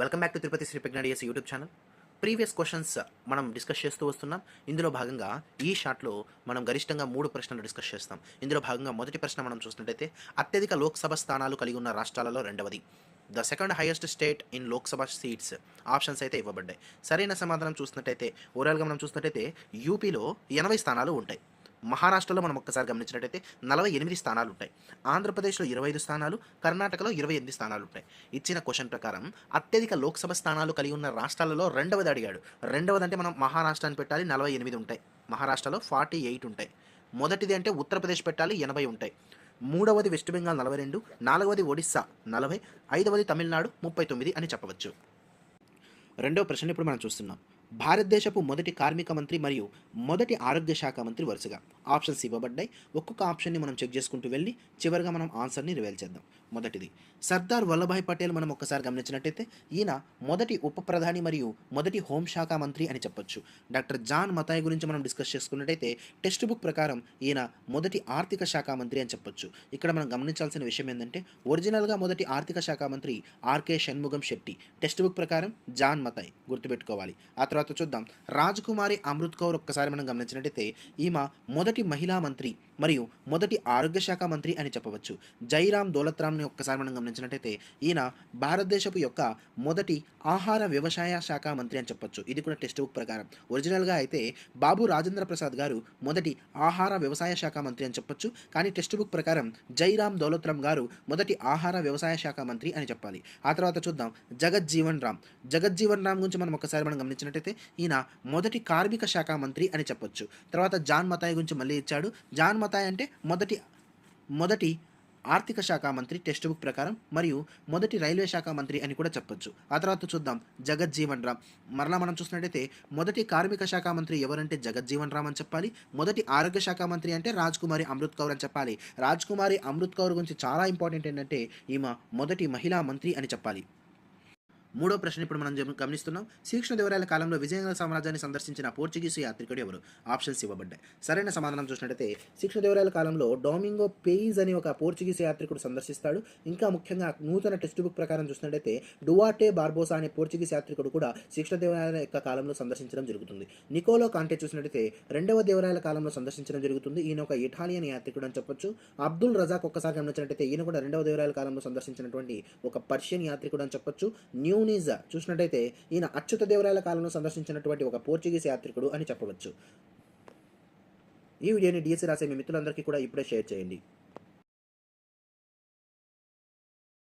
Welcome back to Tirupati Sri ప్రజ్ఞాడియస్ YouTube channel. Previous questions మనం discuss చేస్తూ వస్తున్నాం. ఇందులో భాగంగా ఈ షాట్లో మనం గరిష్టంగా 3 ప్రశ్నలు డిస్కస్ చేస్తాం. ఇందులో భాగంగా మొదటి ప్రశ్న మనం చూసినట్టయితే, అత్యధిక లోక్సభ స్థానాలు కలిగి ఉన్న రాష్ట్రాలలో రెండవది. The second highest state in Lok Sabha seats. Options అయితే ఇవ్వబడ్డాయి. సరైన సమాధానం చూసినట్టయితే, ఓవరాల్గా మనం చూసినట్టయితే యూపీలో 80 స్థానాలు ఉంటాయి. మహారాష్ట్రలో మనం ఒక్కసారి గమనించినట్టయితే 48 స్థానాలు ఉంటాయి. ఆంధ్రప్రదేశ్లో 25 స్థానాలు, కర్ణాటకలో 28 స్థానాలు ఉంటాయి. ఇచ్చిన క్వశ్చన్ ప్రకారం అత్యధిక లోక్సభ స్థానాలు కలిగి ఉన్న రాష్ట్రాలలో రెండవది అడిగాడు. రెండవది అంటే మనం మహారాష్ట్రాన్ని పెట్టాలి, 48 ఉంటాయి. మహారాష్ట్రలో 48 ఉంటాయి. మొదటిది అంటే ఉత్తరప్రదేశ్ పెట్టాలి, 80 ఉంటాయి. మూడవది వెస్ట్ బెంగాల్ 42, నాలుగవది ఒడిస్సా 40, ఐదవది తమిళనాడు 39 అని చెప్పవచ్చు. రెండవ ప్రశ్న ఇప్పుడు మనం చూస్తున్నాం. భారతదేశపు మొదటి కార్మిక మంత్రి మరియు మొదటి ఆరోగ్య శాఖ మంత్రి వరుసగా ఆప్షన్స్ ఇవ్వబడ్డాయి. ఒక్కొక్క ఆప్షన్ని మనం చెక్ చేసుకుంటూ వెళ్ళి చివరిగా మనం ఆన్సర్ని రివీల్ చేద్దాం. మొదటిది సర్దార్ వల్లభాయ్ పటేల్. మనం ఒక్కసారి గమనించినట్టయితే ఈయన మొదటి ఉప ప్రధాని మరియు మొదటి హోంశాఖ మంత్రి అని చెప్పొచ్చు. డాక్టర్ జాన్ మతాయ్ గురించి మనం డిస్కస్ చేసుకున్నట్టయితే టెక్స్ట్ బుక్ ప్రకారం ఈయన మొదటి ఆర్థిక శాఖ మంత్రి అని చెప్పొచ్చు. ఇక్కడ మనం గమనించాల్సిన విషయం ఏంటంటే ఒరిజినల్గా మొదటి ఆర్థిక శాఖ మంత్రి R K Shanmukham Chetty. Text book ప్రకారం జాన్ మతాయ్ గుర్తుపెట్టుకోవాలి. ఆ తర్వాత చూద్దాం. రాజకుమారి అమృత్ కౌర్ ఒక్కసారి మనం గమనించినట్టయితే ఈమె మొదటి మహిళా మంత్రి మరియు మొదటి ఆరోగ్య శాఖ మంత్రి అని చెప్పవచ్చు. జైరామ్ దౌలత్రామ్ని ఒక్కసారి మనం గమనించినట్టయితే ఈయన భారతదేశపు యొక్క మొదటి ఆహార వ్యవసాయ శాఖ మంత్రి అని చెప్పొచ్చు. ఇది కూడా టెక్స్ట్ బుక్ ప్రకారం. ఒరిజినల్గా అయితే బాబు రాజేంద్ర ప్రసాద్ గారు మొదటి ఆహార వ్యవసాయ శాఖ మంత్రి అని చెప్పొచ్చు. కానీ టెక్స్ట్ బుక్ ప్రకారం జైరామ్ దౌలత్రామ్ గారు మొదటి ఆహార వ్యవసాయ శాఖ మంత్రి అని చెప్పాలి. ఆ తర్వాత చూద్దాం. జగజ్జీవన్ రామ్. జగజ్జీవన్ రామ్ గురించి మనం ఒక్కసారి మనం గమనించినట్టయితే ఈయన మొదటి కార్మిక శాఖ మంత్రి అని చెప్పొచ్చు. తర్వాత జాన్ మతాయ్ గురించి మళ్ళీ ఇచ్చాడు. జాన్ మతాయ్ అంటే మొదటి ఆర్థిక శాఖ మంత్రి టెక్స్ట్ బుక్ ప్రకారం మరియు మొదటి రైల్వే శాఖ మంత్రి అని కూడా చెప్పొచ్చు. ఆ తర్వాత చూద్దాం. జగజ్జీవన్ రామ్. మరలా మనం చూసినట్టయితే మొదటి కార్మిక శాఖ మంత్రి ఎవరంటే జగజ్జీవన్ రామ్ అని చెప్పాలి. మొదటి ఆరోగ్య శాఖ మంత్రి అంటే రాజ్కుమారి అమృత్ కౌర్ అని చెప్పాలి. రాజ్కుమారి అమృత్ కౌర్ గురించి చాలా ఇంపార్టెంట్ ఏంటంటే ఈమె మొదటి మహిళా మంత్రి అని చెప్పాలి. మూడో ప్రశ్న ఇప్పుడు మనం గమనిస్తున్నాం. శ్రీకృష్ణదేవరాయల కాలంలో విజయనగర సామ్రాజ్యాన్ని సందర్శించిన పోర్చుగీసు యాత్రికుడు ఎవరు? ఆప్షన్స్ ఇవ్వబడ్డాయి. సరైన సమాధానం చూసినట్టయితే శ్రీకృష్ణదేవరాయల కాలంలో డొమింగో పెయిజ్ అని ఒక పోర్చుగీసు యాత్రికుడు సందర్శిస్తాడు. ఇంకా ముఖ్యంగా నూతన టెక్స్ట్ బుక్ ప్రకారం చూసినట్టయితే డువార్టే బార్బోసా అనే పోర్చుగీస్ యాత్రికుడు కూడా శ్రీకృష్ణదేవరాయల యొక్క కాలంలో సందర్శించడం జరుగుతుంది. నికోలో కాంటే చూసినట్టయితే రెండవ దేవరాయల కాలంలో సందర్శించడం జరుగుతుంది. ఈయన ఒక ఇటాలియన్ యాత్రికుడు అని చెప్పొచ్చు. అబ్దుల్ రజాక్ ఒక్కసారి గమనించినట్టయితే ఈయన కూడా రెండవ దేవరాయల కాలంలో సందర్శించినటువంటి ఒక పర్షియన్ యాత్రికుడు అని చెప్పొచ్చు. చూసినట్టయితే ఈయన అచ్యుత దేవరాయల కాలంలో సందర్శించినటువంటి ఒక పోర్చుగీస్ యాత్రికుడు అని చెప్పవచ్చు. ఈ వీడియోని డిఎస్సి రాసే మీ మిత్రులందరికీ కూడా ఇప్పుడే షేర్ చేయండి.